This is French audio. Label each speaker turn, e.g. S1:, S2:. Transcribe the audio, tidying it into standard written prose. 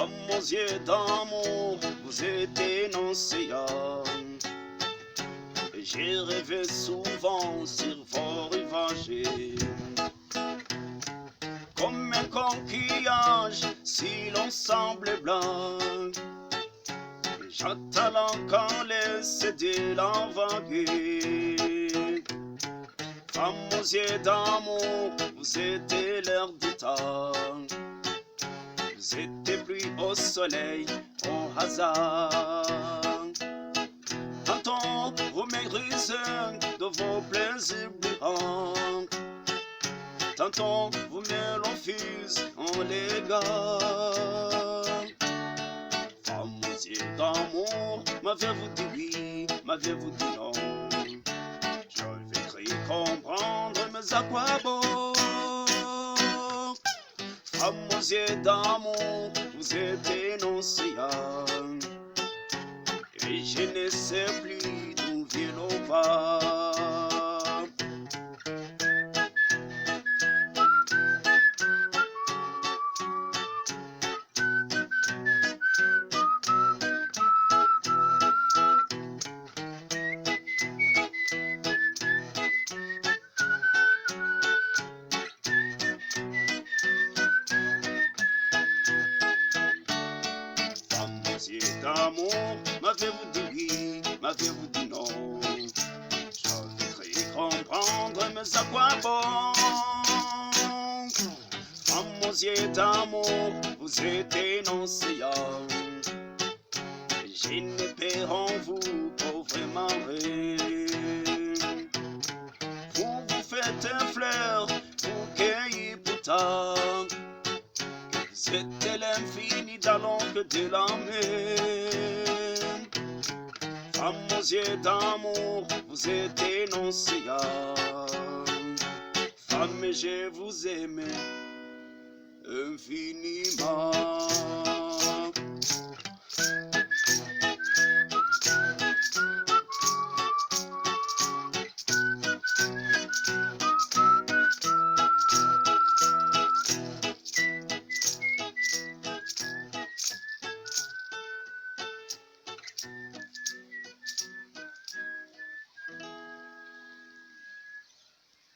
S1: Comme aux yeux d'amour, vous êtes énoncéant. J'ai rêvé souvent sur vos rivages, comme un coquillage, si l'ensemble est blanc. J'attends encore les CD la vague. Femme aux yeux d'amour, vous étiez l'air du temps. Vous étiez pluie au soleil, au hasard. Tantôt vous maigrissez de vos plaisirs brillants. Tantôt vous me l'enfusez en l'égard. Femme aux yeux d'amour, m'avez-vous dit oui, m'avez-vous dit non? Je vais cru comprendre, mais à quoi bon? Femme aux yeux d'amour, vous êtes énoncéant. Et je ne sais plus d'où vient l'eau va. Femme aux yeux d'amour, m'avez-vous dit oui, m'avez-vous dit non? Je voudrais comprendre, mais à quoi bon? Femme aux yeux d'amour, vous êtes énoncéant. Je ne perds en vous, pauvre marée. Vous faites un fleur, vous cueillez pourtant. C'était l'infini dans l'ombre de la mer. Femme aux yeux d'amour, vous êtes énoncéant. Femme, je vous aime infiniment.